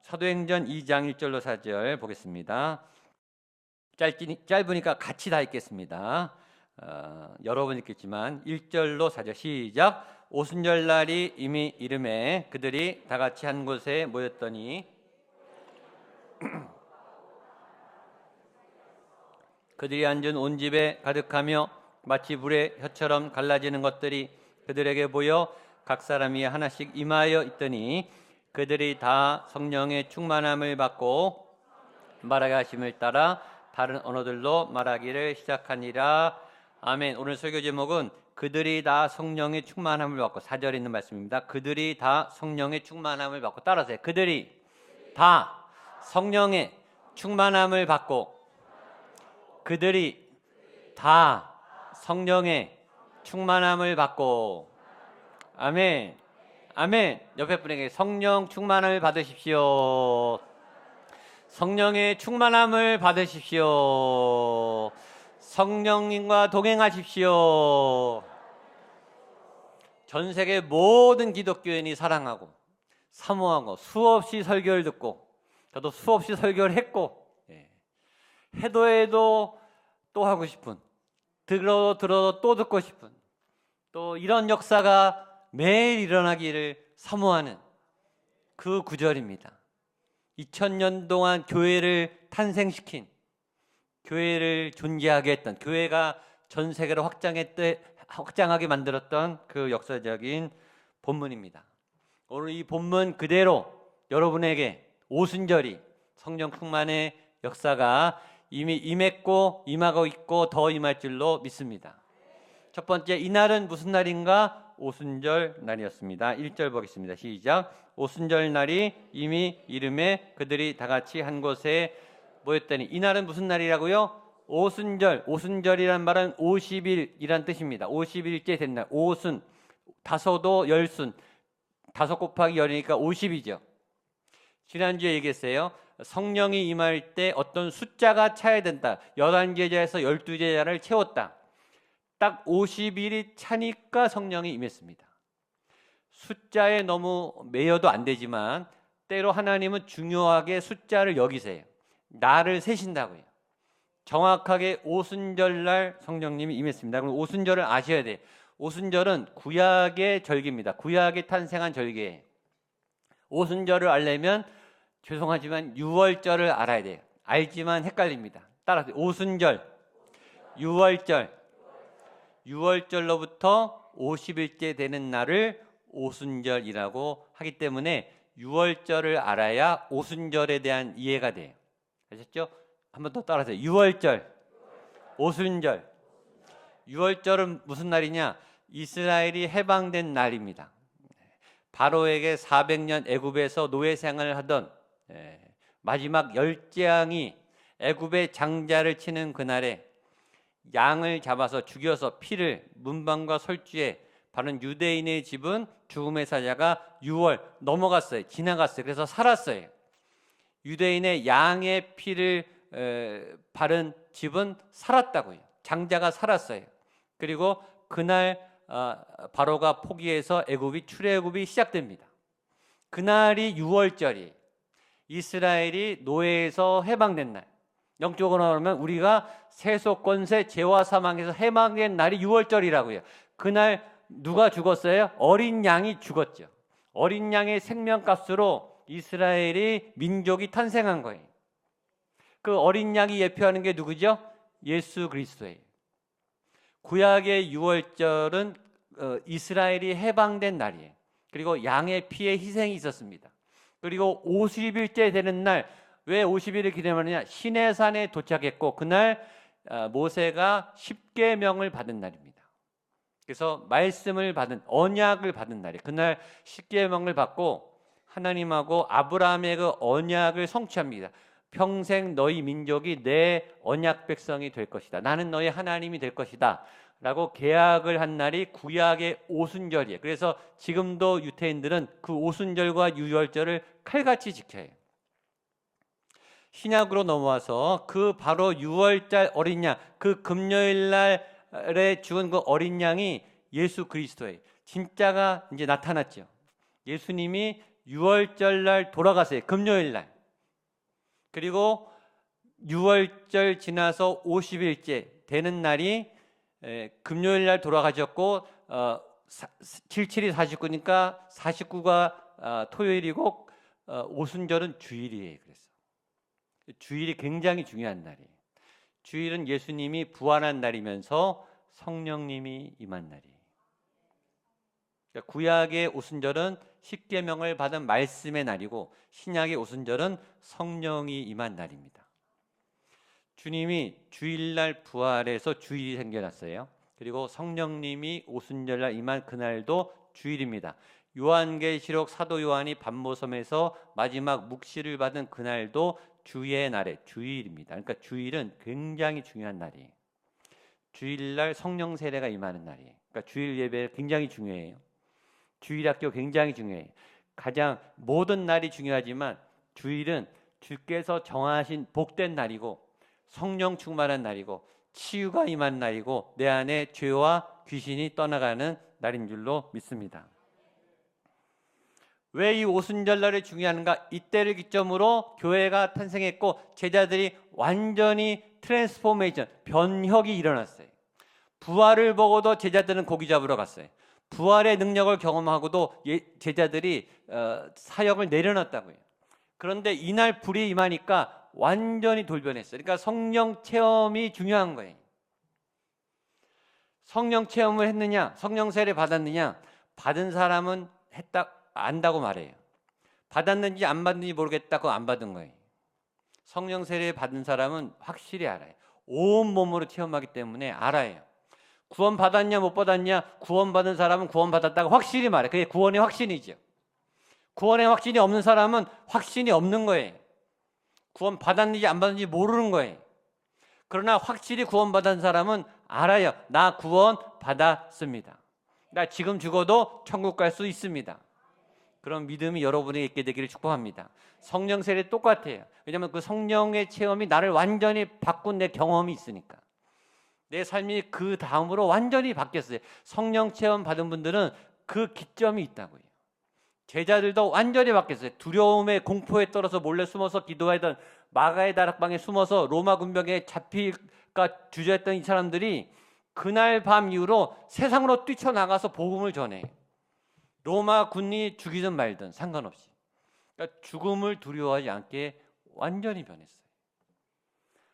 사도행전 2장 1절로 4절 보겠습니다. 짧으니까 같이 다 읽겠습니다. 여러 번 읽겠지만 1절로 4절 시작. 오순절 날이 이미 이름에 그들이 다 같이 한 곳에 모였더니 그들이 앉은 온 집에 가득하며 마치 불의 혀처럼 갈라지는 것들이 그들에게 보여 각 사람이 하나씩 임하여 있더니 그들이 다 성령의 충만함을 받고 말하게 하심을 따라 다른 언어들로 말하기를 시작하니라. 아멘. 오늘 설교 제목은 그들이 다 성령의 충만함을 받고, 4절에 있는 말씀입니다. 그들이 다 성령의 충만함을 받고, 따라서 그들이 다 성령의 충만함을 받고, 그들이 다 성령의 충만함을 받고. 아멘. 아멘. 옆에 분에게 성령 충만함을 받으십시오. 성령의 충만함을 받으십시오. 성령님과 동행하십시오. 전 세계 모든 기독교인이 사랑하고 사모하고 수없이 설교를 듣고, 저도 수없이 설교를 했고, 해도 또 하고 싶은, 들어도 또 듣고 싶은, 또 이런 역사가 매일 일어나기를 사모하는 그 구절입니다. 2000년 동안 교회를 탄생시킨, 교회를 존재하게 했던, 교회가 전 세계로 확장하게 만들었던 그 역사적인 본문입니다. 오늘 이 본문 그대로 여러분에게 오순절이 성령 충만의 역사가 이미 임했고 임하고 있고 더 임할 줄로 믿습니다. 첫 번째, 이날은 무슨 날인가? 오순절 날이었습니다. 1절 보겠습니다. 시작. 오순절 날이 이미 이름에 그들이 다 같이 한 곳에 모였더니. 이날은 무슨 날이라고요? 오순절. 오순절이란 말은 50일이란 뜻입니다. 50일째 된 날. 오순, 다소도 열순, 다섯 곱하기 열이니까 50이죠. 지난주에 얘기했어요. 성령이 임할 때 어떤 숫자가 차야 된다. 11제자에서 12제자를 채웠다. 딱 50일이 차니까 성령이 임했습니다. 숫자에 너무 매여도 안 되지만 때로 하나님은 중요하게 숫자를 여기세요. 날을 세신다고요. 정확하게 오순절날 성령님이 임했습니다. 그럼 오순절을 아셔야 돼요. 오순절은 구약의 절기입니다. 구약에 탄생한 절기예요. 오순절을 알려면 죄송하지만 유월절을 알아야 돼요. 알지만 헷갈립니다. 따라서 오순절, 유월절, 유월절로부터 50일째 되는 날을 오순절이라고 하기 때문에 유월절을 알아야 오순절에 대한 이해가 돼요. 아셨죠? 한번 더 따라하세요. 유월절, 오순절. 유월절은 무슨 날이냐? 이스라엘이 해방된 날입니다. 바로에게 400년 애굽에서 노예 생활을 하던 마지막 10재앙이 애굽의 장자를 치는 그날에 양을 잡아서 죽여서 피를 문방과 설주에 바른 유대인의 집은 죽음의 사자가 6월 넘어갔어요. 지나갔어요. 그래서 살았어요. 유대인의 양의 피를 바른 집은 살았다고요. 장자가 살았어요. 그리고 그날 바로가 포기해서 애굽이 출애굽이 시작됩니다. 그날이 6월절이에요. 이스라엘이 노예에서 해방된 날. 영적으로 말하면 우리가 세속권세 죄와 사망에서 해방된 날이 6월절이라고요. 그날 누가 죽었어요? 어린 양이 죽었죠. 어린 양의 생명값으로 이스라엘이 민족이 탄생한 거예요. 그 어린 양이 예표하는 게 누구죠? 예수 그리스도예요. 구약의 6월절은 이스라엘이 해방된 날이에요. 그리고 양의 피의 희생이 있었습니다. 그리고 50일째 되는 날, 왜 50일을 기념하느냐? 시내산에 도착했고 그날 모세가 십계명을 받은 날입니다. 그래서 말씀을 받은, 언약을 받은 날이에요. 그날 십계명을 받고 하나님하고 아브라함의 그 언약을 성취합니다. 평생 너희 민족이 내 언약 백성이 될 것이다. 나는 너희 하나님이 될 것이다. 라고 계약을 한 날이 구약의 오순절이에요. 그래서 지금도 유태인들은 그 오순절과 유월절을 칼같이 지켜요. 신약으로 넘어와서 그 바로 6월절 어린 양, 그 금요일 날에 죽은 그 어린 양이 예수 그리스도예요. 진짜가 이제 나타났죠. 예수님이 유월절 날 돌아가세요. 금요일 날. 그리고 유월절 지나서 50일째 되는 날이 금요일 날 돌아가셨고 77이 49니까 49가 토요일이고 오순절은 주일이에요. 그래서 주일이 굉장히 중요한 날이에요. 주일은 예수님이 부활한 날이면서 성령님이 임한 날이에요. 그러니까 구약의 오순절은 십계명을 받은 말씀의 날이고 신약의 오순절은 성령이 임한 날입니다. 주님이 주일날 부활해서 주일이 생겨났어요. 그리고 성령님이 오순절날 임한 그날도 주일입니다. 요한계시록 사도 요한이 반모섬에서 마지막 묵시를 받은 그날도 주의 날에 주일입니다. 그러니까 주일은 굉장히 중요한 날이에요. 주일날 성령 세례가 임하는 날이에요. 그러니까 주일 예배 굉장히 중요해요. 주일학교 굉장히 중요해요. 가장 모든 날이 중요하지만 주일은 주께서 정하신 복된 날이고 성령 충만한 날이고 치유가 임한 날이고 내 안에 죄와 귀신이 떠나가는 날인 줄로 믿습니다. 왜 이 오순절날이 중요한가? 이때를 기점으로 교회가 탄생했고 제자들이 완전히 트랜스포메이션, 변혁이 일어났어요. 부활을 보고도 제자들은 고기 잡으러 갔어요. 부활의 능력을 경험하고도 제자들이 사역을 내려놨다고요. 그런데 이날 불이 임하니까 완전히 돌변했어요. 그러니까 성령 체험이 중요한 거예요. 성령 체험을 했느냐, 성령 세례 받았느냐, 받은 사람은 했다 안다고 말해요. 받았는지 안 받는지 모르겠다고 안 받은 거예요. 성령 세례 받은 사람은 확실히 알아요. 온 몸으로 체험하기 때문에 알아요. 구원 받았냐 못 받았냐, 구원 받은 사람은 구원 받았다고 확실히 말해. 그게 구원의 확신이죠. 구원의 확신이 없는 사람은 확신이 없는 거예요. 구원 받았는지 안 받았는지 모르는 거예요. 그러나 확실히 구원 받은 사람은 알아요. 나 구원 받았습니다. 나 지금 죽어도 천국 갈 수 있습니다. 그런 믿음이 여러분에게 있게 되기를 축복합니다. 성령 세례 똑같아요. 왜냐하면 그 성령의 체험이 나를 완전히 바꾼 내 경험이 있으니까. 내 삶이 그 다음으로 완전히 바뀌었어요. 성령 체험 받은 분들은 그 기점이 있다고요. 제자들도 완전히 바뀌었어요. 두려움에 공포에 떨어서 몰래 숨어서 기도하던 마가의 다락방에 숨어서 로마 군병에 잡힐까 주저했던 이 사람들이 그날 밤 이후로 세상으로 뛰쳐나가서 복음을 전해. 로마 군이 죽이든 말든 상관없이. 그러니까 죽음을 두려워하지 않게 완전히 변했어요.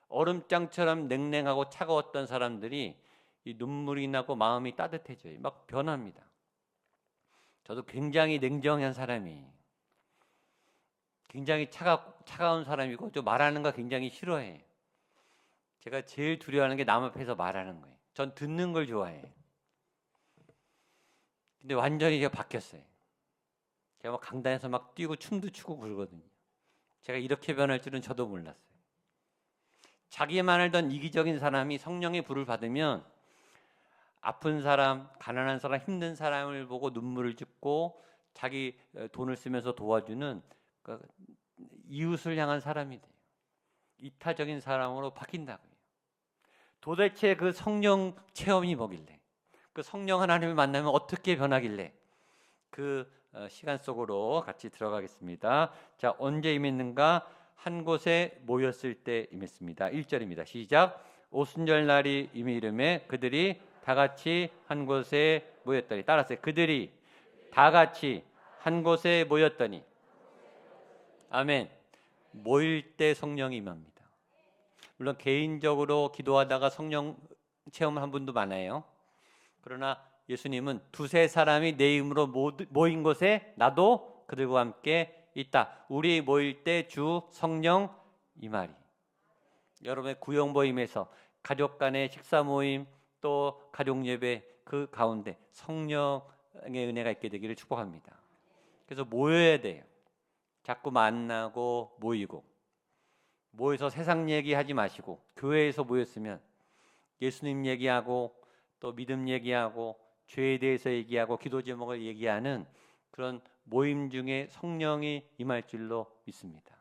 얼음장처럼 냉랭하고 차가웠던 사람들이 이 눈물이 나고 마음이 따뜻해져요. 막 변합니다. 저도 굉장히 냉정한 사람이에요. 굉장히 차가운 사람이고 좀 말하는 거 굉장히 싫어해요. 제가 제일 두려워하는 게 남 앞에서 말하는 거예요. 전 듣는 걸 좋아해요. 근데 완전히 제가 바뀌었어요. 제가 막 강단에서 막 뛰고 춤도 추고 그러거든요. 제가 이렇게 변할 줄은 저도 몰랐어요. 자기만 알던 이기적인 사람이 성령의 불을 받으면 아픈 사람, 가난한 사람, 힘든 사람을 보고 눈물을 짓고 자기 돈을 쓰면서 도와주는 그 이웃을 향한 사람이 돼요. 이타적인 사람으로 바뀐다고요. 도대체 그 성령 체험이 뭐길래, 그 성령 하나님을 만나면 어떻게 변하길래, 그 시간 속으로 같이 들어가겠습니다. 자, 언제 임했는가? 한 곳에 모였을 때 임했습니다. 1절입니다. 시작. 오순절 날이 이미 이름에 그들이 다 같이 한 곳에 모였더니, 따라서 그들이 다 같이 한 곳에 모였더니, 아멘. 모일 때 성령이 임합니다. 물론 개인적으로 기도하다가 성령 체험을 한 분도 많아요. 그러나 예수님은 두세 사람이 내 이름으로 모인 곳에 나도 그들과 함께 있다. 우리 모일 때 주 성령 임하리. 여러분의 구역 모임에서 가족 간의 식사 모임 또 가족 예배 그 가운데 성령의 은혜가 있게 되기를 축복합니다. 그래서 모여야 돼요. 자꾸 만나고 모이고, 모여서 세상 얘기하지 마시고 교회에서 모였으면 예수님 얘기하고 또 믿음 얘기하고 죄에 대해서 얘기하고 기도 제목을 얘기하는 그런 모임 중에 성령이 임할 줄로 믿습니다.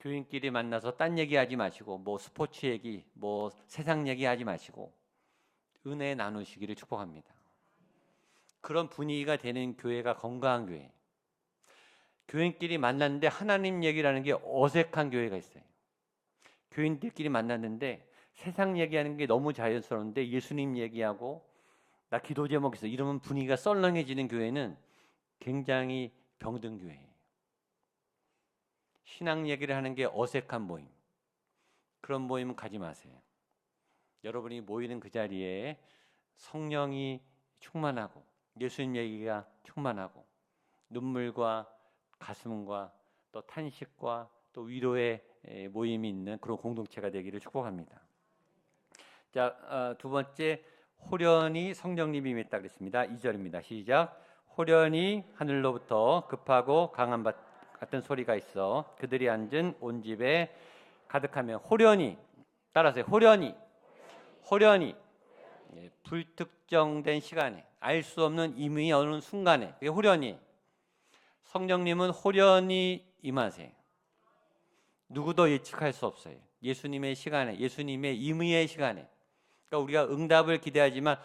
교인끼리 만나서 딴 얘기하지 마시고 뭐 스포츠 얘기, 뭐 세상 얘기하지 마시고 은혜 나누시기를 축복합니다. 그런 분위기가 되는 교회가 건강한 교회. 교인끼리 만났는데 하나님 얘기라는 게 어색한 교회가 있어요. 교인들끼리 만났는데 세상 얘기하는 게 너무 자연스러운데 예수님 얘기하고 나 기도 제목 있어 이러면 분위기가 썰렁해지는 교회는 굉장히 병든 교회예요. 신앙 얘기를 하는 게 어색한 모임. 그런 모임은 가지 마세요. 여러분이 모이는 그 자리에 성령이 충만하고 예수님 얘기가 충만하고 눈물과 가슴과 또 탄식과 또 위로의 모임이 있는 그런 공동체가 되기를 축복합니다. 자, 두 번째 호련히 성령님이 임했다 그랬습니다. 2절입니다. 시작. 호련히 하늘로부터 급하고 강한 밭 같은 소리가 있어 그들이 앉은 온 집에 가득하며 호련히 따라서 호련히 불특정된 시간에 알 수 없는 임의 어느 순간에 그게 호련히 성령님은 호련히 임하세요. 누구도 예측할 수 없어요. 예수님의 시간에 예수님의 임의의 시간에 그러니까 우리가 응답을 기대하지만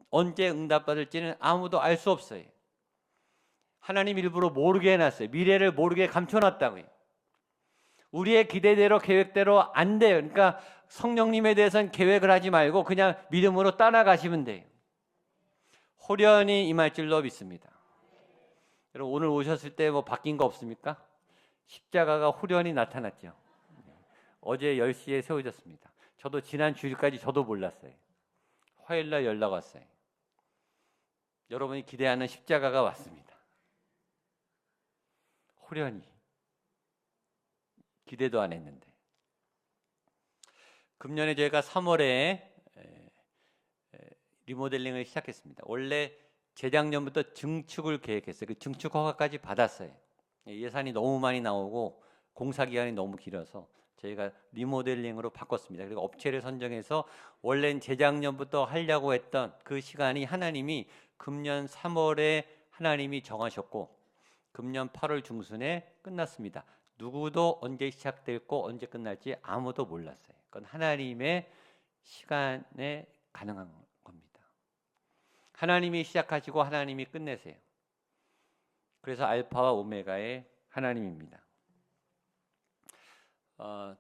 언제 응답받을지는 아무도 알 수 없어요. 하나님 일부러 모르게 해놨어요. 미래를 모르게 감춰놨다고요. 우리의 기대대로 계획대로 안 돼요. 그러니까 성령님에 대해서는 계획을 하지 말고 그냥 믿음으로 따라가시면 돼요. 호련히 임할 줄로 믿습니다. 여러분 오늘 오셨을 때 뭐 바뀐 거 없습니까? 십자가가 호련히 나타났죠. 어제 10시에 세워졌습니다. 저도 지난 주일까지 저도 몰랐어요. 화요일날 연락 왔어요. 여러분이 기대하는 십자가가 왔습니다. 호련히 기대도 안 했는데 금년에 저희가 3월에 리모델링을 시작했습니다. 원래 재작년부터 증축을 계획했어요. 그 증축 허가까지 받았어요. 예산이 너무 많이 나오고 공사 기간이 너무 길어서 저희가 리모델링으로 바꿨습니다. 그리고 업체를 선정해서 원래는 재작년부터 하려고 했던 그 시간이 하나님이 금년 3월에 하나님이 정하셨고 금년 8월 중순에 끝났습니다. 누구도 언제 시작될고 언제 끝날지 아무도 몰랐어요. 그건 하나님의 시간에 가능한 겁니다. 하나님이 시작하시고 하나님이 끝내세요. 그래서 알파와 오메가의 하나님입니다.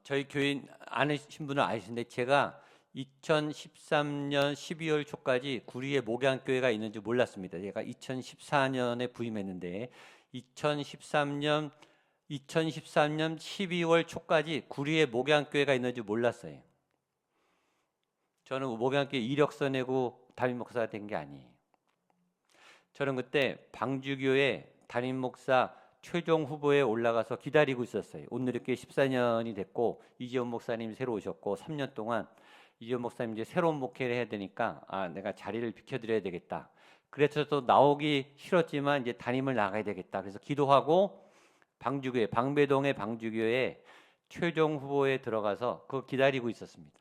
저희 교인 아시신 분은 아시는데 제가 2013년 12월 초까지 구리에 목양교회가 있는지 몰랐습니다. 제가 2014년에 부임했는데 2013년 12월 초까지 구리에 목양교회가 있는지 몰랐어요. 저는 목양교회 이력서 내고 담임 목사가 된 게 아니에요. 저는 그때 방주교회 담임 목사 최종 후보에 올라가서 기다리고 있었어요. 오늘이렇게 14년이 됐고 이지원 목사님 새로 오셨고 3년 동안 이지원 목사님 이제 새로운 목회를 해야 되니까 내가 자리를 비켜드려야 되겠다. 그래서 또 나오기 싫었지만 이제 담임을 나가야 되겠다. 그래서 기도하고 방주교회 방배동의 방주교회 최종 후보에 들어가서 그거 기다리고 있었습니다.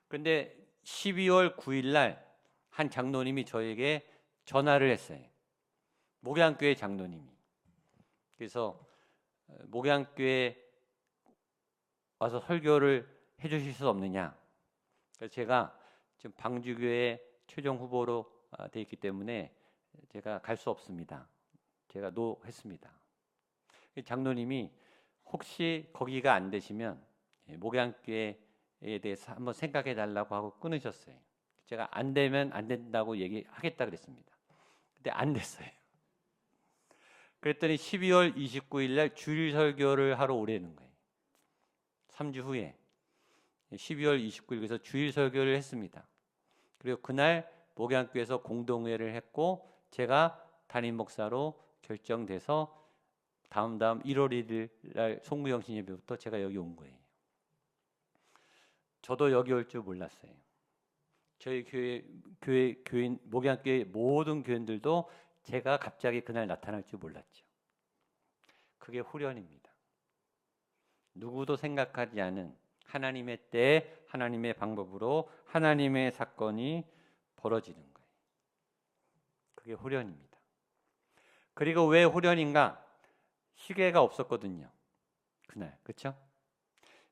그런데 12월 9일 날 한 장로님이 저에게 전화를 했어요. 목양교회 장로님이. 그래서 목양교회 와서 설교를 해주실 수 없느냐. 그래서 제가 지금 방주교회 최종 후보로 돼 있기 때문에 제가 갈 수 없습니다. 제가 노했습니다. 장로님이 혹시 거기가 안 되시면 목양교회에 대해서 한번 생각해 달라고 하고 끊으셨어요. 제가 안 되면 안 된다고 얘기하겠다 그랬습니다. 근데 안 됐어요. 그랬더니 12월 29일 날 주일 설교를 하러 오라는 거예요. 3주 후에 12월 29일에서 주일 설교를 했습니다. 그리고 그날 목양교회에서 공동회를 했고 제가 담임 목사로 결정돼서 다음 1월 1일 날 송구영신 예배부터 제가 여기 온 거예요. 저도 여기 올 줄 몰랐어요. 저희 교인 목양교회 모든 교인들도 제가 갑자기 그날 나타날 줄 몰랐죠. 그게 후련입니다. 누구도 생각하지 않은 하나님의 때, 하나님의 방법으로 하나님의 사건이 벌어지는 거예요. 그게 후련입니다. 그리고 왜 후련인가? 시계가 없었거든요. 그날, 그렇죠?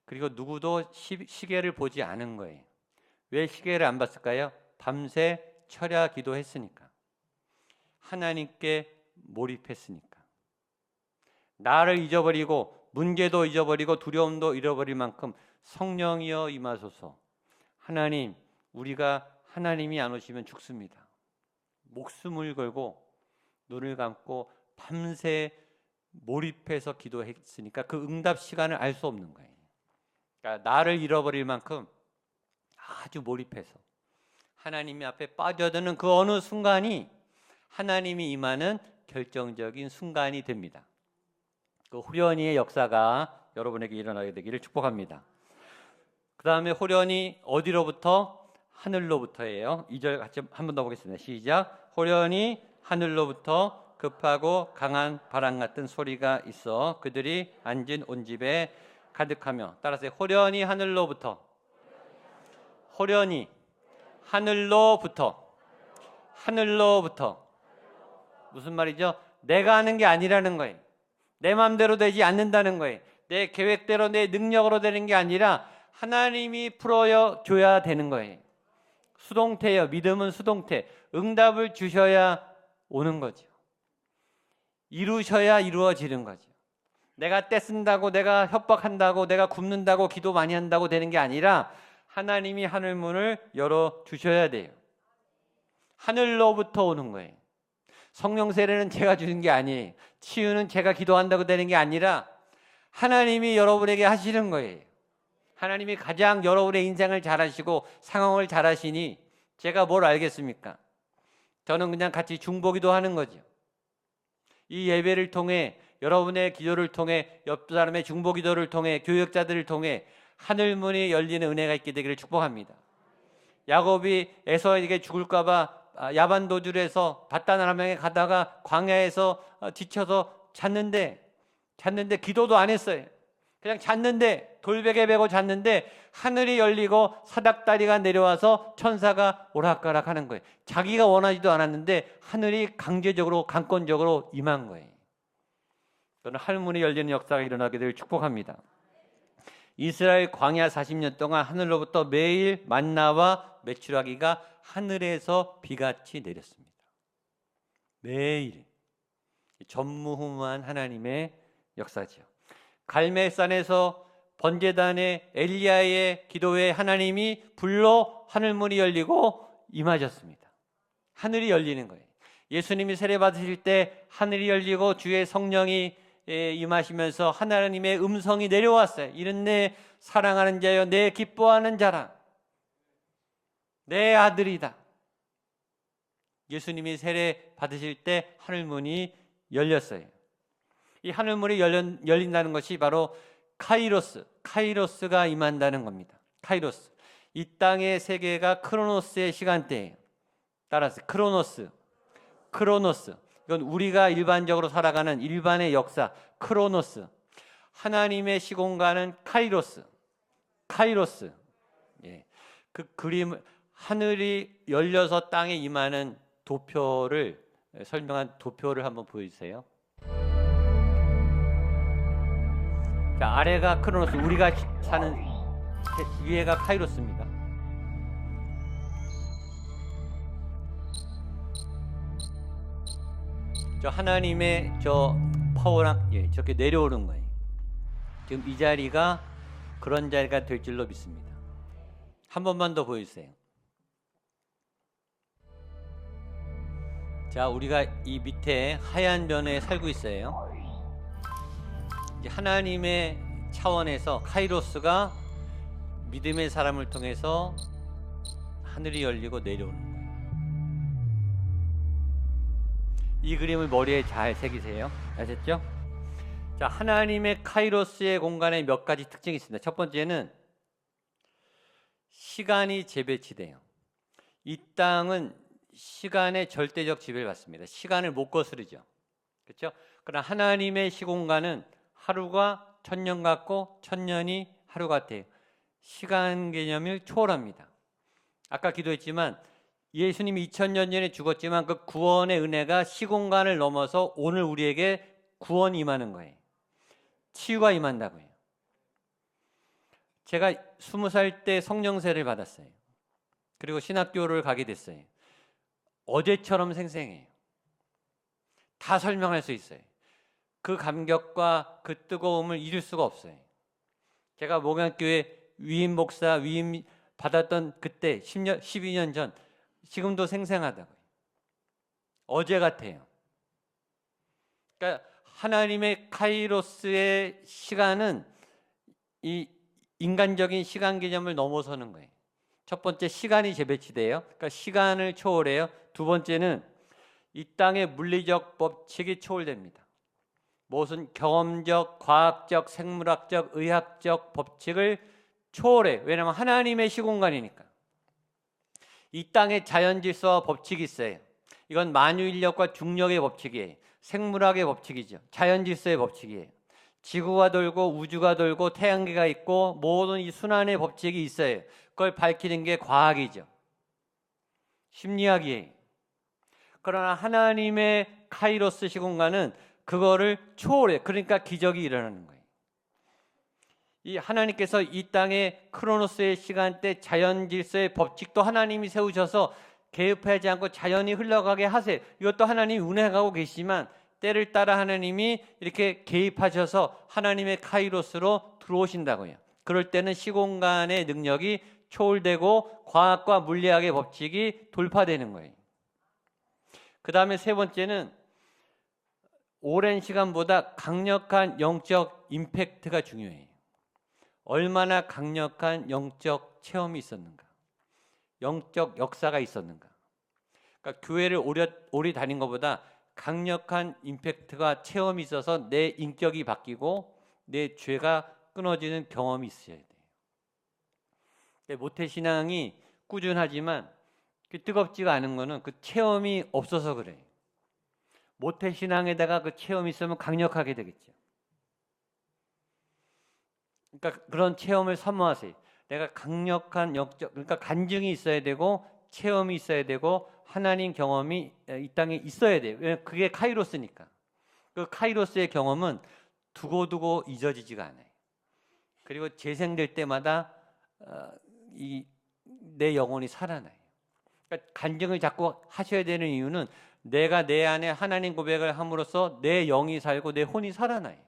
그리고 누구도 시계를 보지 않은 거예요. 왜 시계를 안 봤을까요? 밤새 철야 기도했으니까. 하나님께 몰입했으니까. 나를 잊어버리고 문제도 잊어버리고 두려움도 잃어버릴 만큼 성령이여 임하소서. 하나님, 우리가 하나님이 안 오시면 죽습니다. 목숨을 걸고 눈을 감고 밤새 몰입해서 기도했으니까 그 응답 시간을 알 수 없는 거예요. 그러니까 나를 잃어버릴 만큼 아주 몰입해서 하나님이 앞에 빠져드는 그 어느 순간이 하나님이 임하는 결정적인 순간이 됩니다. 그 호련히의 역사가 여러분에게 일어나게 되기를 축복합니다. 그 다음에 호련히 어디로부터? 하늘로부터예요. 2절 같이 한 번 더 보겠습니다. 시작. 호련히 하늘로부터 급하고 강한 바람 같은 소리가 있어 그들이 앉은 온 집에 가득하며. 따라서 호련히 하늘로부터. 호련히 하늘로부터. 하늘로부터. 무슨 말이죠? 내가 하는 게 아니라는 거예요. 내 마음대로 되지 않는다는 거예요. 내 계획대로 내 능력으로 되는 게 아니라 하나님이 풀어줘야 되는 거예요. 수동태예요. 믿음은 수동태. 응답을 주셔야 오는 거죠. 이루셔야 이루어지는 거죠. 내가 떼쓴다고, 내가 협박한다고, 내가 굶는다고, 기도 많이 한다고 되는 게 아니라 하나님이 하늘문을 열어주셔야 돼요. 하늘로부터 오는 거예요. 성령 세례는 제가 주는 게 아니에요. 치유는 제가 기도한다고 되는 게 아니라 하나님이 여러분에게 하시는 거예요. 하나님이 가장 여러분의 인생을 잘 하시고 상황을 잘 하시니 제가 뭘 알겠습니까? 저는 그냥 같이 중보기도 하는 거죠. 이 예배를 통해, 여러분의 기도를 통해, 옆 사람의 중보기도를 통해, 교역자들을 통해 하늘문이 열리는 은혜가 있게 되기를 축복합니다. 야곱이 에서에게 죽을까 봐 야반도주에서 밧단-아람에 가다가 광야에서 지쳐서 잤는데 기도도 안 했어요. 그냥 잤는데, 돌베개 베고 잤는데 하늘이 열리고 사닥다리가 내려와서 천사가 오락가락 하는 거예요. 자기가 원하지도 않았는데 하늘이 강제적으로, 강권적으로 임한 거예요. 저는 하늘문이 열리는 역사가 일어나게 될 축복합니다. 이스라엘 광야 40년 동안 하늘로부터 매일 만나와 메추라기가 하늘에서 비같이 내렸습니다. 매일. 전무후무한 하나님의 역사죠. 갈멜산에서 번제단의 엘리야의 기도에 하나님이 불로 하늘문이 열리고 임하셨습니다. 하늘이 열리는 거예요. 예수님이 세례 받으실 때 하늘이 열리고 주의 성령이 임하시면서 하나님의 음성이 내려왔어요. 이는 내 사랑하는 자여, 내 기뻐하는 자라, 내 아들이다. 예수님이 세례 받으실 때 하늘문이 열렸어요. 이 하늘문이 열린다는 것이 바로 카이로스가 임한다는 겁니다. 카이로스. 이 땅의 세계가 크로노스의 시간대예요. 따라서 크로노스. 이건 우리가 일반적으로 살아가는 일반의 역사, 크로노스. 하나님의 시공간은 카이로스. 예. 그 그림, 하늘이 열려서 땅에 임하는 도표를 설명한 도표를 한번 보여주세요. 자, 아래가 크로노스, 우리가 사는, 위에가 카이로스입니다. 저 하나님의 저 파워랑 저렇게 내려오는 거예요. 지금 이 자리가 그런 자리가 될 줄로 믿습니다. 한 번만 더 보여주세요. 자, 우리가 이 밑에 하얀 면에 살고 있어요. 이제 하나님의 차원에서 카이로스가 믿음의 사람을 통해서 하늘이 열리고 내려오는 거예요. 이 그림을 머리에 잘 새기세요. 아셨죠? 자, 하나님의 카이로스의 공간에 몇 가지 특징이 있습니다. 첫 번째는 시간이 재배치돼요. 이 땅은 시간의 절대적 지배를 받습니다. 시간을 못 거스르죠. 그렇죠? 그러나 하나님의 시공간은 하루가 천년 같고 천년이 하루 같아요. 시간 개념을 초월합니다. 아까 기도했지만 예수님이 2000년 전에 죽었지만 그 구원의 은혜가 시공간을 넘어서 오늘 우리에게 구원이 임하는 거예요. 치유가 임한다고요. 제가 20살 때 성령세를 받았어요. 그리고 신학교를 가게 됐어요. 어제처럼 생생해요. 다 설명할 수 있어요. 그 감격과 그 뜨거움을 잊을 수가 없어요. 제가 목양교회 위임 목사 위임 받았던 그때 10년, 12년 전 지금도 생생하다고요. 어제 같아요. 그러니까 하나님의 카이로스의 시간은 이 인간적인 시간 개념을 넘어서는 거예요. 첫 번째, 시간이 재배치돼요. 그러니까 시간을 초월해요. 두 번째는 이 땅의 물리적 법칙이 초월됩니다. 무슨 경험적, 과학적, 생물학적, 의학적 법칙을 초월해. 왜냐하면 하나님의 시공간이니까. 이 땅의 자연 질서와 법칙이 있어요. 이건 만유인력과 중력의 법칙이에요. 생물학의 법칙이죠. 자연 질서의 법칙이에요. 지구가 돌고 우주가 돌고 태양계가 있고 모든 이 순환의 법칙이 있어요. 그걸 밝히는 게 과학이죠. 심리학이에요. 그러나 하나님의 카이로스 시공간은 그거를 초월해. 그러니까 기적이 일어나는 거예요. 이 하나님께서 이 땅의 크로노스의 시간대 자연 질서의 법칙도 하나님이 세우셔서 개입하지 않고 자연이 흘러가게 하세요. 이것도 하나님이 운행하고 계시지만 때를 따라 하나님이 이렇게 개입하셔서 하나님의 카이로스로 들어오신다고요. 그럴 때는 시공간의 능력이 초월되고 과학과 물리학의 법칙이 돌파되는 거예요. 그 다음에 세 번째는 오랜 시간보다 강력한 영적 임팩트가 중요해요. 얼마나 강력한 영적 체험이 있었는가, 영적 역사가 있었는가. 그러니까 교회를 오래 다닌 것보다 강력한 임팩트가 체험이 있어서 내 인격이 바뀌고 내 죄가 끊어지는 경험이 있어야 돼요. 모태신앙이 꾸준하지만 뜨겁지가 않은 거는 그 체험이 없어서 그래요. 모태신앙에다가 그 체험이 있으면 강력하게 되겠죠. 그러니까 그런 체험을 사모하세요. 내가 강력한 영적, 그러니까 간증이 있어야 되고 체험이 있어야 되고 하나님 경험이 이 땅에 있어야 돼요. 왜냐하면 그게 카이로스니까. 그 카이로스의 경험은 두고두고 잊어지지가 않아요. 그리고 재생될 때마다 내 영혼이 살아나요. 그러니까 간증을 자꾸 하셔야 되는 이유는 내가 내 안에 하나님 고백을 함으로써 내 영이 살고 내 혼이 살아나요.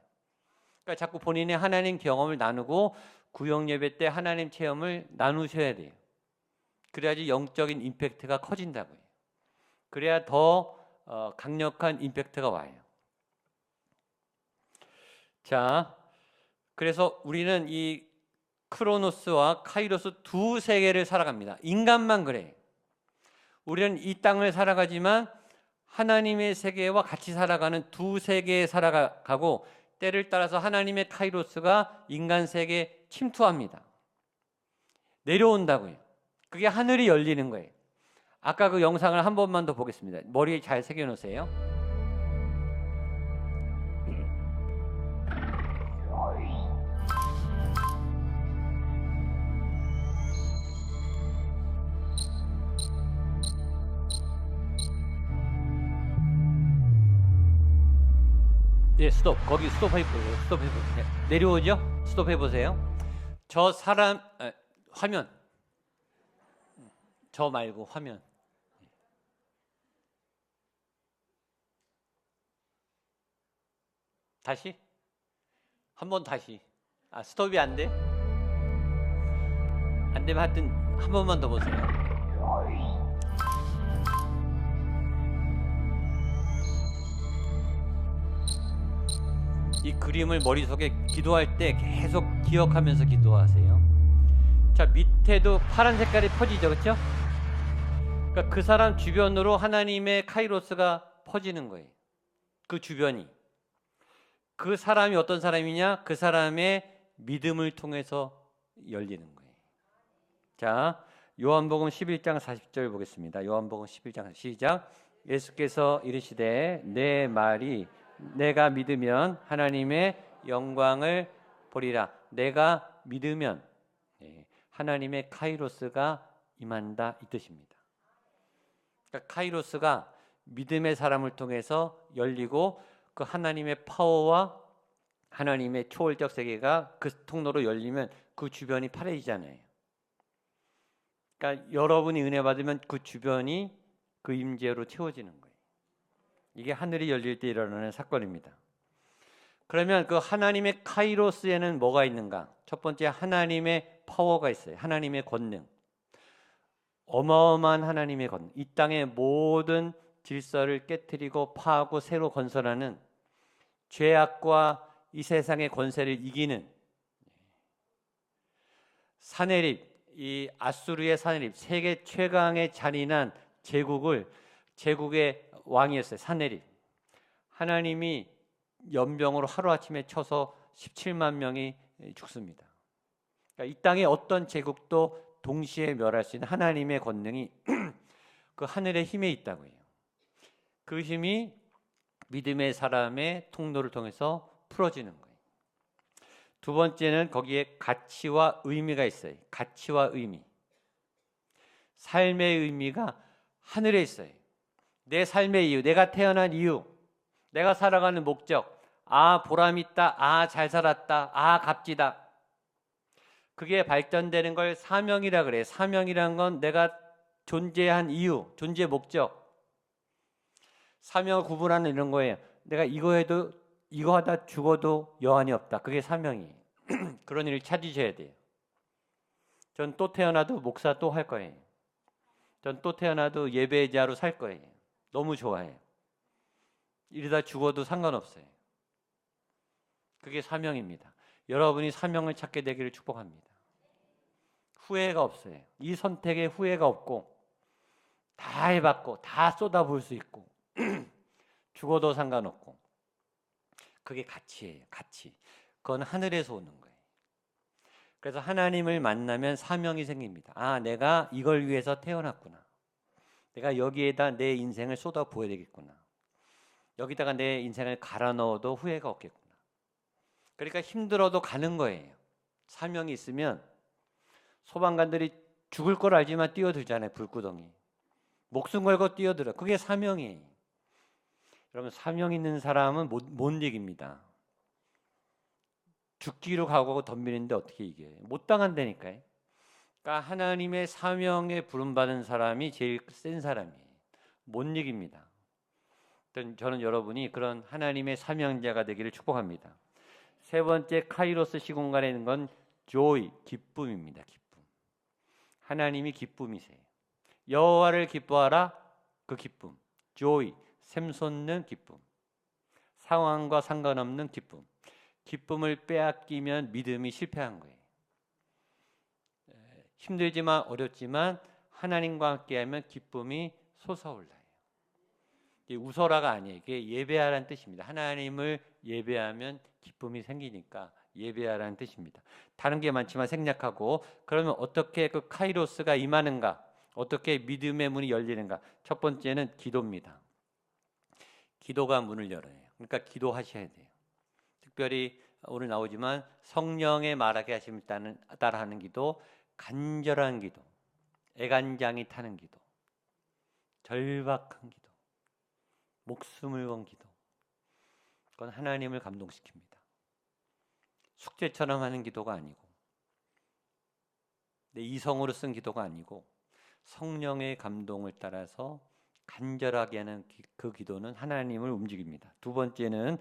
그러니까 자꾸 본인의 하나님 경험을 나누고 구역 예배 때 하나님 체험을 나누셔야 돼요. 그래야지 영적인 임팩트가 커진다고요. 그래야 더 강력한 임팩트가 와요. 자, 그래서 우리는 이 크로노스와 카이로스 두 세계를 살아갑니다. 인간만 그래요. 우리는 이 땅을 살아가지만 하나님의 세계와 같이 살아가는 두 세계에 살아가고 때를 따라서 하나님의 카이로스가 인간 세계에 침투합니다. 내려온다고요. 그게 하늘이 열리는 거예요. 아까 그 영상을 한 번만 더 보겠습니다. 머리에 잘 새겨놓으세요. 예, 스톱. 거기 스톱해보세요. 스톱해보세요. 내려오죠? 스톱해보세요. 저 사람, 화면. 저 말고 화면. 다시? 한 번 다시. 스톱이 안 돼? 안 되면 하여튼 한 번만 더 보세요. 이 그림을 머릿속에 기도할 때 계속 기억하면서 기도하세요. 자, 밑에도 파란 색깔이 퍼지죠, 그렇죠? 그러니까 그 사람 주변으로 하나님의 카이로스가 퍼지는 거예요. 그 주변이. 그 사람이 어떤 사람이냐? 그 사람의 믿음을 통해서 열리는 거예요. 자, 요한복음 11장 40절 보겠습니다. 요한복음 11장 시작. 예수께서 이르시되 내 말이 내가 믿으면 하나님의 영광을 보리라. 내가 믿으면 하나님의 카이로스가 임한다 이 뜻입니다. 그러니까 카이로스가 믿음의 사람을 통해서 열리고 그 하나님의 파워와 하나님의 초월적 세계가 그 통로로 열리면 그 주변이 파래지잖아요. 그러니까 여러분이 은혜 받으면 그 주변이 그 임재로 채워지는 거예요. 이게 하늘이 열릴 때 일어나는 사건입니다. 그러면 그 하나님의 카이로스에는 뭐가 있는가? 첫 번째, 하나님의 파워가 있어요. 하나님의 권능. 어마어마한 하나님의 권능. 이 땅의 모든 질서를 깨뜨리고 파하고 새로 건설하는, 죄악과 이 세상의 권세를 이기는 사네립, 이 아수르의 사네립, 세계 최강의 잔인한 제국의 왕이었어요. 사네립. 하나님이 연병으로 하루아침에 쳐서 17만 명이 죽습니다. 그러니까 이 땅의 어떤 제국도 동시에 멸할 수 있는 하나님의 권능이 그 하늘의 힘에 있다고 해요. 그 힘이 믿음의 사람의 통로를 통해서 풀어지는 거예요. 두 번째는 거기에 가치와 의미가 있어요. 가치와 의미. 삶의 의미가 하늘에 있어요. 내 삶의 이유, 내가 태어난 이유, 내가 살아가는 목적, 아 보람 있다, 아 잘 살았다, 아 값지다. 그게 발전되는 걸 사명이라 그래요. 사명이란 건 내가 존재한 이유, 존재 목적. 사명을 구분하는 이런 거예요. 내가 이거 해도 이거 하다 죽어도 여한이 없다. 그게 사명이에요. 그런 일을 찾으셔야 돼요. 전 또 태어나도 목사 또 할 거예요. 전 또 태어나도 예배자로 살 거예요. 너무 좋아해요. 이러다 죽어도 상관없어요. 그게 사명입니다. 여러분이 사명을 찾게 되기를 축복합니다. 후회가 없어요. 이 선택에 후회가 없고 다 해봤고 다 쏟아부을 수 있고 죽어도 상관없고 그게 가치예요. 가치. 그건 하늘에서 오는 거예요. 그래서 하나님을 만나면 사명이 생깁니다. 아, 내가 이걸 위해서 태어났구나. 내가 여기에다 내 인생을 쏟아부어야 되겠구나. 여기다가 내 인생을 갈아 넣어도 후회가 없겠구나. 그러니까 힘들어도 가는 거예요. 사명이 있으면 소방관들이 죽을 걸 알지만 뛰어들잖아요. 불구덩이. 목숨 걸고 뛰어들어. 그게 사명이에요. 여러분, 사명 있는 사람은 못 이깁니다. 죽기로 각오하고 덤비는데 어떻게 이겨요? 못 당한다니까요. 그러니까 하나님의 사명에 부름받은 사람이 제일 센 사람이에요. 못 이깁니다. 저는 여러분이 그런 하나님의 사명자가 되기를 축복합니다. 세 번째, 카이로스 시공간에 있는 건 joy, 기쁨입니다. 기쁨. 하나님이 기쁨이세요. 여호와를 기뻐하라, 그 기쁨. joy, 샘솟는 기쁨. 상황과 상관없는 기쁨. 기쁨을 빼앗기면 믿음이 실패한 거예요. 힘들지만 어렵지만 하나님과 함께하면 기쁨이 솟아올라요. 이게 웃어라가 아니에요. 이게 예배하라는 뜻입니다. 하나님을 예배하면 기쁨이 생기니까 예배하라는 뜻입니다. 다른 게 많지만 생략하고, 그러면 어떻게 그 카이로스가 임하는가? 어떻게 믿음의 문이 열리는가? 첫 번째는 기도입니다. 기도가 문을 열어요. 그러니까 기도하셔야 돼요. 특별히 오늘 나오지만 성령의 말하게 하심을 따라하는 기도, 간절한 기도, 애간장이 타는 기도, 절박한 기도, 목숨을 건 기도. 그건 하나님을 감동시킵니다. 숙제처럼 하는 기도가 아니고 내 이성으로 쓴 기도가 아니고 성령의 감동을 따라서 간절하게 하는 그 기도는 하나님을 움직입니다. 두 번째는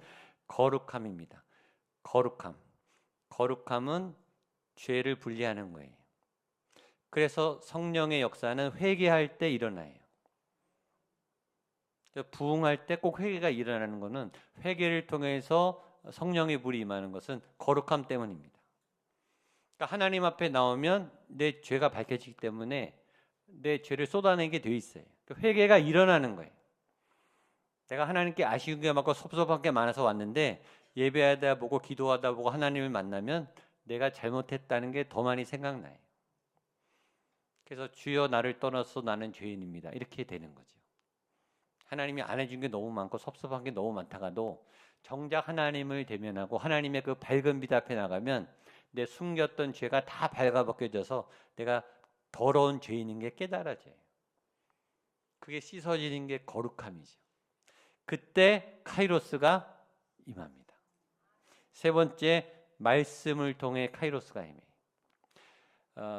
거룩함입니다. 거룩함은 죄를 분리하는 거예요. 그래서 성령의 역사는 회개할 때 일어나요. 부흥할 때 꼭 회개가 일어나는 것은, 회개를 통해서 성령의 불이 임하는 것은 거룩함 때문입니다. 그러니까 하나님 앞에 나오면 내 죄가 밝혀지기 때문에 내 죄를 쏟아내게 돼 있어요. 회개가 일어나는 거예요. 내가 하나님께 아쉬운 게 많고 섭섭한 게 많아서 왔는데 예배하다 보고 기도하다 보고 하나님을 만나면 내가 잘못했다는 게 더 많이 생각나요. 그래서 주여 나를 떠나서 나는 죄인입니다. 이렇게 되는 거죠. 하나님이 안 해준 게 너무 많고 섭섭한 게 너무 많다가도 정작 하나님을 대면하고 하나님의 그 밝은 빛 앞에 나가면 내 숨겼던 죄가 다 발가벗겨져서 내가 더러운 죄인인 게 깨달아져요. 그게 씻어지는 게 거룩함이죠. 그때 카이로스가 임합니다. 세 번째, 말씀을 통해 카이로스가 임해요.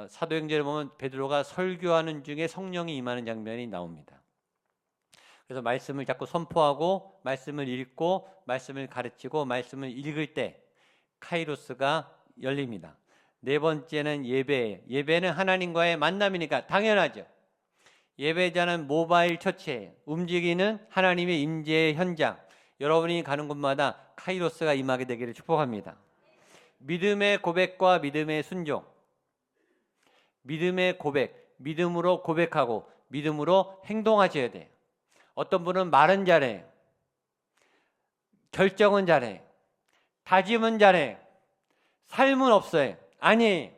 사도행전에 보면 베드로가 설교하는 중에 성령이 임하는 장면이 나옵니다. 그래서 말씀을 자꾸 선포하고 말씀을 읽고 말씀을 가르치고 말씀을 읽을 때 카이로스가 열립니다. 네 번째는 예배예요. 예배는 하나님과의 만남이니까 당연하죠. 예배자는 모바일 처치예요. 움직이는 하나님의 임재의 현장. 여러분이 가는 곳마다 카이로스가 임하게 되기를 축복합니다. 믿음의 고백과 믿음의 순종. 믿음의 고백, 믿음으로 고백하고 믿음으로 행동하셔야 돼요. 어떤 분은 말은 잘해요. 결정은 잘해요. 다짐은 잘해요. 삶은 없어요. 아니,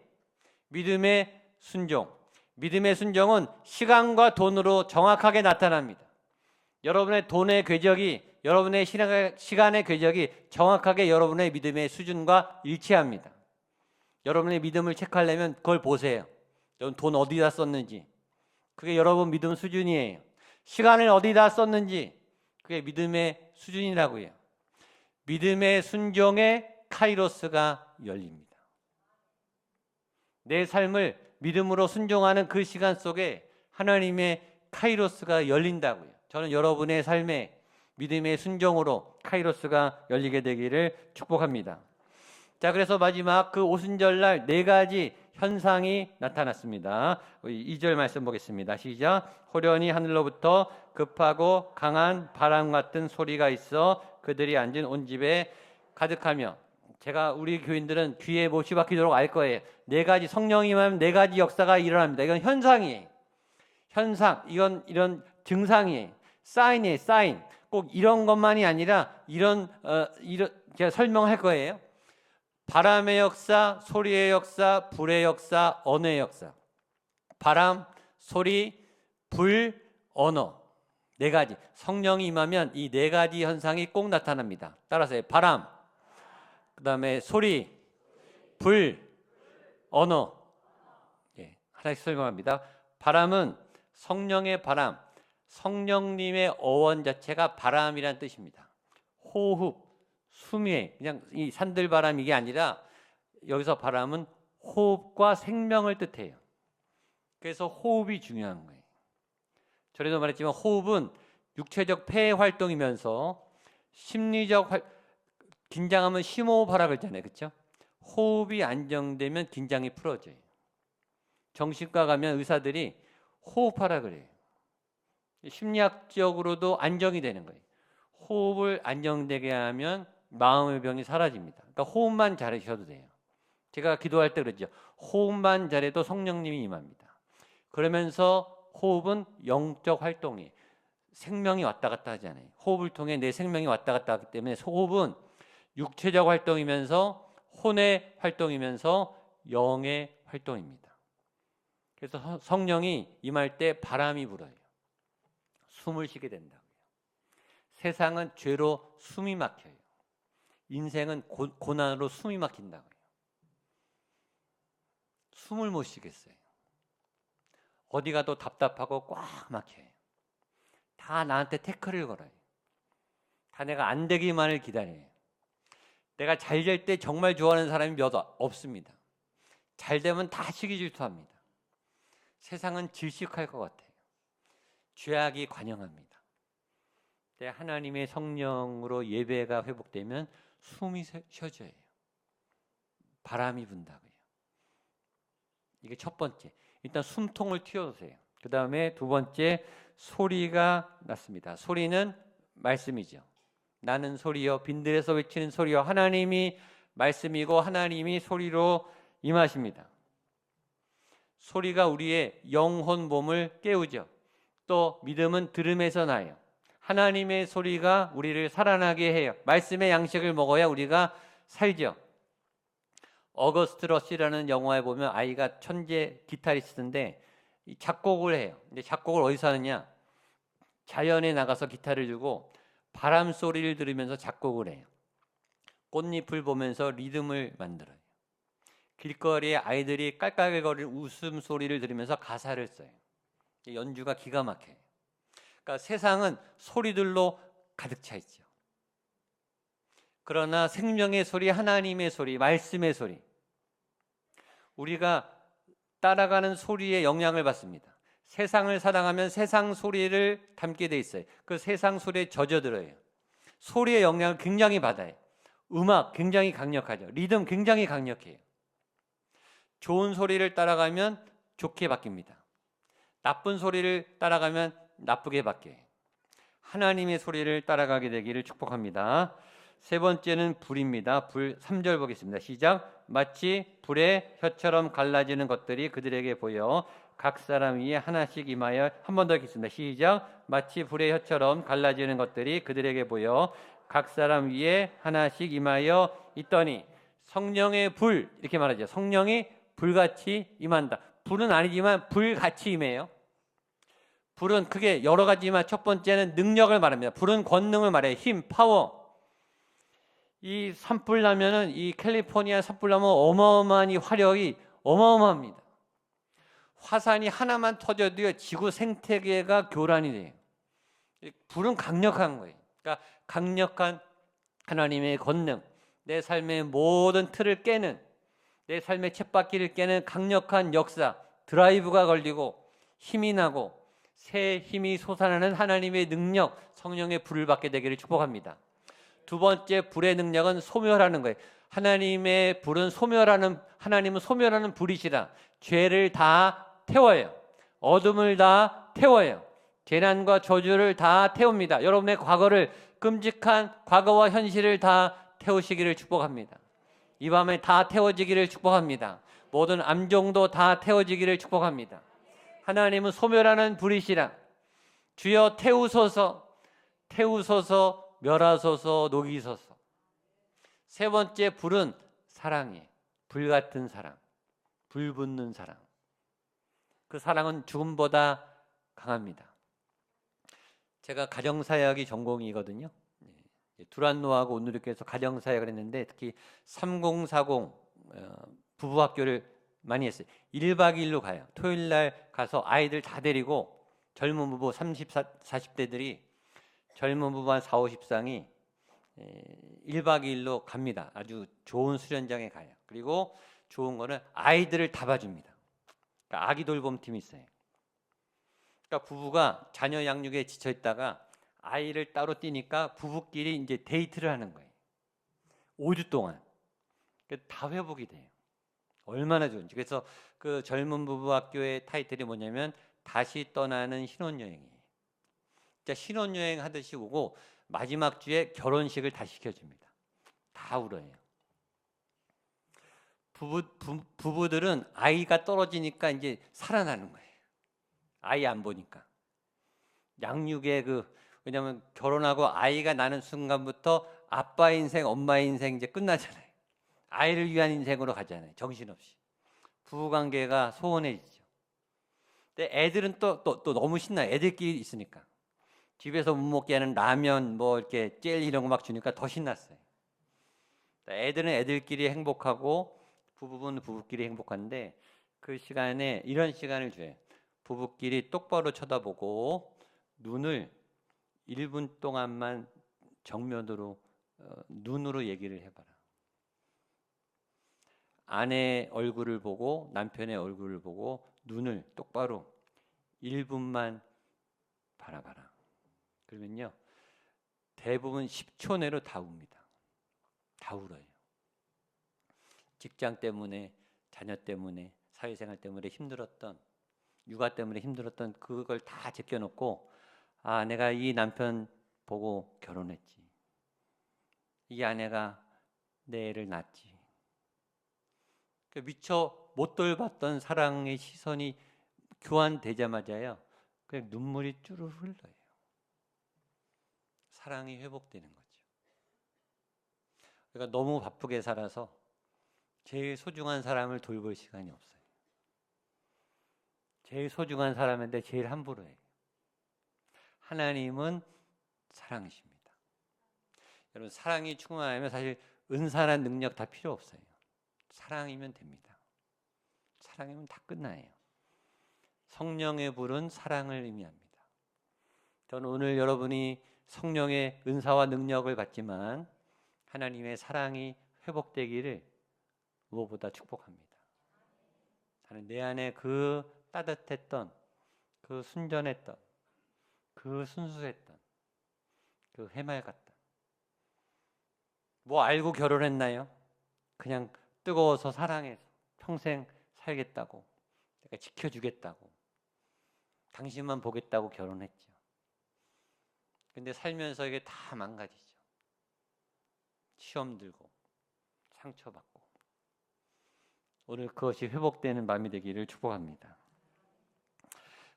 믿음의 순종. 믿음의 순종은 시간과 돈으로 정확하게 나타납니다. 여러분의 돈의 궤적이, 여러분의 시간의 궤적이 정확하게 여러분의 믿음의 수준과 일치합니다. 여러분의 믿음을 체크하려면 그걸 보세요. 여러분 돈 어디다 썼는지. 그게 여러분 믿음 수준이에요. 시간을 어디다 썼는지. 그게 믿음의 수준이라고요. 믿음의 순종에 카이로스가 열립니다. 내 삶을 믿음으로 순종하는 그 시간 속에 하나님의 카이로스가 열린다고요. 저는 여러분의 삶에 믿음의 순종으로 카이로스가 열리게 되기를 축복합니다. 자, 그래서 마지막 그 오순절날 네 가지 현상이 나타났습니다. 2절 말씀 보겠습니다. 시작. 호련히 하늘로부터 급하고 강한 바람 같은 소리가 있어 그들이 앉은 온 집에 가득하며. 제가 우리 교인들은 귀에 못이 박히도록 알 거예요. 네 가지 성령이면 네 가지 역사가 일어납니다. 이건 현상이에요. 현상, 이런 증상이에요. 사인이에요. 사인. 꼭 이런 것만이 아니라 이런 제가 설명할 거예요. 바람의 역사, 소리의 역사, 불의 역사, 언어의 역사. 바람, 소리, 불, 언어. 네 가지. 성령이 임하면 이 네 가지 현상이 꼭 나타납니다. 따라서 바람, 그 다음에 소리, 불, 언어. 예, 하나씩 설명합니다. 바람은 성령의 바람, 성령님의 어원 자체가 바람이란 뜻입니다. 호흡, 숨이 그냥 이 산들바람 이게 아니라 여기서 바람은 호흡과 생명을 뜻해요. 그래서 호흡이 중요한 거예요. 전에도 말했지만 호흡은 육체적 폐 활동이면서 심리적 긴장하면 심호흡하라 그랬잖아요. 그렇죠? 호흡이 안정되면 긴장이 풀어져요. 정신과 가면 의사들이 호흡하라 그래요. 심리학적으로도 안정이 되는 거예요. 호흡을 안정되게 하면 마음의 병이 사라집니다. 그러니까 호흡만 잘하셔도 돼요. 제가 기도할 때 그랬죠. 호흡만 잘해도 성령님이 임합니다. 그러면서 호흡은 영적 활동이 생명이 왔다 갔다 하잖아요. 호흡을 통해 내 생명이 왔다 갔다 하기 때문에 호흡은 육체적 활동이면서 혼의 활동이면서 영의 활동입니다. 그래서 성령이 임할 때 바람이 불어요. 숨을 쉬게 된다고요. 세상은 죄로 숨이 막혀요. 인생은 고난으로 숨이 막힌다고요. 숨을 못 쉬겠어요. 어디 가도 답답하고 꽉 막혀요. 다 나한테 태클을 걸어요. 다 내가 안 되기만을 기다려요. 내가 잘 될 때 정말 좋아하는 사람이 몇 없습니다. 잘 되면 다 시기 질투합니다. 세상은 질식할 것 같아요. 죄악이 관영합니다. 하나님의 성령으로 예배가 회복되면 숨이 쉬어져요. 바람이 분다고요. 이게 첫 번째. 일단 숨통을 틔워주세요. 그 다음에 두 번째, 소리가 났습니다. 소리는 말씀이죠. 나는 소리요, 빈들에서 외치는 소리요. 하나님이 말씀이고 하나님이 소리로 임하십니다. 소리가 우리의 영혼 몸을 깨우죠. 또 믿음은 들음에서 나요. 하나님의 소리가 우리를 살아나게 해요. 말씀의 양식을 먹어야 우리가 살죠. 어거스트 러시라는 영화에 보면 아이가 천재 기타리스트인데 작곡을 해요. 근데 작곡을 어디서 하느냐? 자연에 나가서 기타를 들고 바람 소리를 들으면서 작곡을 해요. 꽃잎을 보면서 리듬을 만들어요. 길거리에 아이들이 깔깔거리는 웃음소리를 들으면서 가사를 써요. 연주가 기가 막혀요. 그러니까 세상은 소리들로 가득 차 있죠. 그러나 생명의 소리, 하나님의 소리, 말씀의 소리, 우리가 따라가는 소리에 영향을 받습니다. 세상을 사랑하면 세상 소리를 담게 돼 있어요. 그 세상 소리에 젖어들어요. 소리의 영향을 굉장히 받아요. 음악 굉장히 강력하죠. 리듬 굉장히 강력해요. 좋은 소리를 따라가면 좋게 바뀝니다. 나쁜 소리를 따라가면 나쁘게 바뀌어요. 하나님의 소리를 따라가게 되기를 축복합니다. 세 번째는 불입니다. 불 3절 보겠습니다. 시작. 마치 불의 혀처럼 갈라지는 것들이 그들에게 보여 각 사람 위에 하나씩 임하여. 한 번 더 읽겠습니다. 시작. 마치 불의 혀처럼 갈라지는 것들이 그들에게 보여 각 사람 위에 하나씩 임하여 있더니. 성령의 불, 이렇게 말하죠. 성령이 불같이 임한다. 불은 아니지만 불같이 임해요. 불은 크게 여러 가지지만 첫 번째는 능력을 말합니다. 불은 권능을 말해요. 힘, 파워. 이 산불 나면은, 이 캘리포니아 산불 나면 어마어마한 이 화력이 어마어마합니다. 화산이 하나만 터져도요, 지구 생태계가 교란이 돼요. 불은 강력한 거예요. 그러니까 강력한 하나님의 권능, 내 삶의 모든 틀을 깨는, 내 삶의 쳇바퀴를 깨는 강력한 역사, 드라이브가 걸리고 힘이 나고 새 힘이 솟아나는 하나님의 능력, 성령의 불을 받게 되기를 축복합니다. 두 번째 불의 능력은 소멸하는 거예요. 하나님의 불은 하나님은 소멸하는 불이시라. 죄를 다 태워요. 어둠을 다 태워요. 재난과 저주를 다 태웁니다. 여러분의 과거를, 끔찍한 과거와 현실을 다 태우시기를 축복합니다. 이 밤에 다 태워지기를 축복합니다. 모든 암종도 다 태워지기를 축복합니다. 하나님은 소멸하는 불이시라. 주여 태우소서, 태우소서, 멸하소서, 녹이소서. 세 번째 불은 사랑이에요. 불같은 사랑, 불붙는 사랑. 그 사랑은 죽음보다 강합니다. 제가 가정사역이 전공이거든요. 두란노하고 온누리교회에서 가정사역을 했는데 특히 3040 부부학교를 많이 했어요. 1박 2일로 가요. 토요일 날 가서 아이들 다 데리고 젊은 부부 40대들이 젊은 부부 한 40, 50쌍이 1박 2일로 갑니다. 아주 좋은 수련장에 가요. 그리고 좋은 거는 아이들을 다 봐줍니다. 그러니까 아기 돌봄팀이 있어요. 그러니까 부부가 자녀 양육에 지쳐 있다가 아이를 따로 띄니까 부부끼리 이제 데이트를 하는 거예요. 5주 동안. 다 회복이 돼요. 얼마나 좋은지. 그래서 그 젊은 부부 학교의 타이틀이 뭐냐면 다시 떠나는 신혼여행이에요. 진짜 신혼여행 하듯이 오고 마지막 주에 결혼식을 다 시켜줍니다. 다 울어요. 부부들은 아이가 떨어지니까 이제 살아나는 거예요. 아이 안 보니까. 양육의 왜냐면 결혼하고 아이가 나는 순간부터 아빠 인생, 엄마 인생 이제 끝나잖아요. 아이를 위한 인생으로 가잖아요. 정신없이. 부부관계가 소원해지죠. 근데 애들은 또 너무 신나요. 애들끼리 있으니까. 집에서 못 먹게 하는 라면, 뭐 이렇게 젤 이런 거 막 주니까 더 신났어요. 애들은 애들끼리 행복하고 부부는 부부끼리 행복한데 그 시간에 이런 시간을 줘요. 부부끼리 똑바로 쳐다보고 눈을 1분 동안만 정면으로 눈으로 얘기를 해봐라. 아내 얼굴을 보고 남편의 얼굴을 보고 눈을 똑바로 1분만 바라봐라. 그러면요 대부분 10초 내로 다 웁니다. 다 울어요. 직장 때문에, 자녀 때문에, 사회생활 때문에 힘들었던, 육아 때문에 힘들었던 그걸 다 제껴놓고 아 내가 이 남편 보고 결혼했지. 이 아내가 내 애를 낳았지. 미처 못 돌봤던 사랑의 시선이 교환되자마자요 그냥 눈물이 쭈르르 흘러요. 사랑이 회복되는 거죠. 그러니까 너무 바쁘게 살아서 제일 소중한 사람을 돌볼 시간이 없어요. 제일 소중한 사람인데 제일 함부로 해요. 하나님은 사랑이십니다. 여러분 사랑이 충만하면 사실 은사나 능력 다 필요 없어요. 사랑이면 됩니다. 사랑이면 다 끝나요. 성령의 불은 사랑을 의미합니다. 저는 오늘 여러분이 성령의 은사와 능력을 받지만 하나님의 사랑이 회복되기를 무엇보다 축복합니다. 저는 내 안에 그 따뜻했던 그 그 순전했던, 그 순수했던, 그 해맑았던. 뭐 알고 결혼했나요? 그냥 뜨거워서 사랑해서 평생 살겠다고, 내가 지켜주겠다고, 당신만 보겠다고 결혼했죠. 근데 살면서 이게 다 망가지죠. 시험 들고 상처받고. 오늘 그것이 회복되는 밤이 되기를 축복합니다.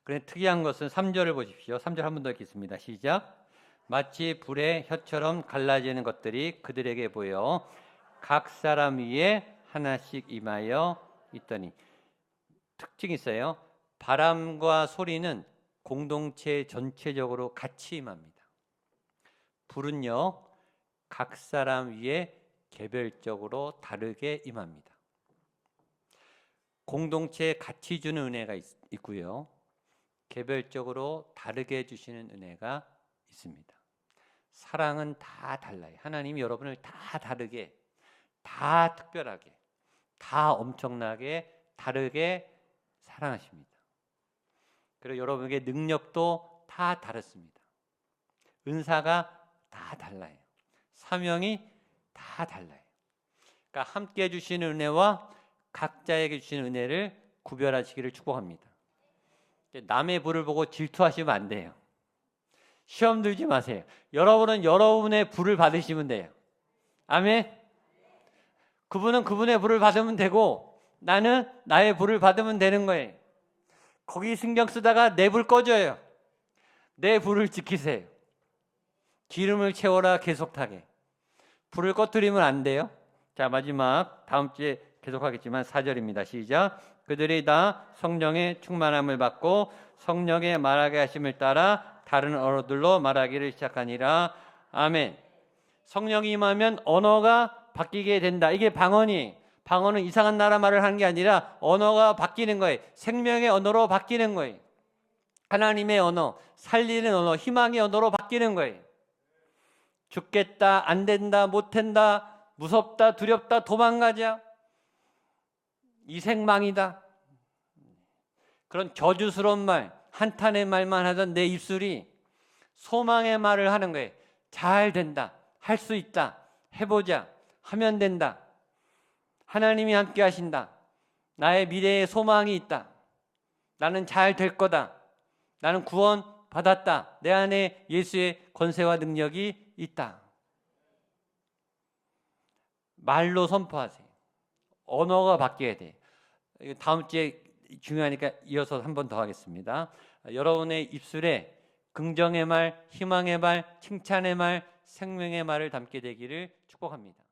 그런데 특이한 것은 3절을 보십시오. 3절 한 번 더 읽겠습니다. 시작. 마치 불의 혀처럼 갈라지는 것들이 그들에게 보여 각 사람 위에 하나씩 임하여 있더니. 특징이 있어요. 바람과 소리는 공동체 전체적으로 같이 임합니다. 불은요, 각 사람 위에 개별적으로 다르게 임합니다. 공동체에 같이 주는 은혜가 있고요. 개별적으로 다르게 해주시는 은혜가 있습니다. 사랑은 다 달라요. 하나님이 여러분을 다 다르게, 다 특별하게, 다 엄청나게 다르게 사랑하십니다. 그리고 여러분에게 능력도 다 다릅니다. 은사가 다 달라요. 사명이 다 달라요. 그러니까 함께 해주시는 은혜와 각자에게 주시는 은혜를 구별하시기를 축복합니다. 남의 불을 보고 질투하시면 안 돼요. 시험 들지 마세요. 여러분은 여러분의 불을 받으시면 돼요. 아멘. 그분은 그분의 불을 받으면 되고 나는 나의 불을 받으면 되는 거예요. 거기 신경 쓰다가 내 불 꺼져요. 내 불을 지키세요. 기름을 채워라 계속 타게. 불을 꺼뜨리면 안 돼요. 자, 마지막 다음 주에 계속하겠지만 4절입니다. 시작. 그들이 다 성령의 충만함을 받고 성령의 말하게 하심을 따라 다른 언어들로 말하기를 시작하니라. 아멘. 성령이 임하면 언어가 바뀌게 된다. 이게 방언이. 방언은 이상한 나라 말을 하는 게 아니라 언어가 바뀌는 거예요. 생명의 언어로 바뀌는 거예요. 하나님의 언어, 살리는 언어, 희망의 언어로 바뀌는 거예요. 죽겠다, 안 된다, 못 된다, 무섭다, 두렵다, 도망가자, 이생망이다. 그런 저주스러운 말, 한탄의 말만 하던 내 입술이 소망의 말을 하는 거예요. 잘 된다, 할 수 있다, 해보자, 하면 된다. 하나님이 함께 하신다. 나의 미래에 소망이 있다. 나는 잘 될 거다. 나는 구원 받았다. 내 안에 예수의 권세와 능력이 있다. 말로 선포하세요. 언어가 바뀌어야 돼. 다음 주에 중요하니까 이어서 한 번 더 하겠습니다. 여러분의 입술에 긍정의 말, 희망의 말, 칭찬의 말, 생명의 말을 담게 되기를 축복합니다.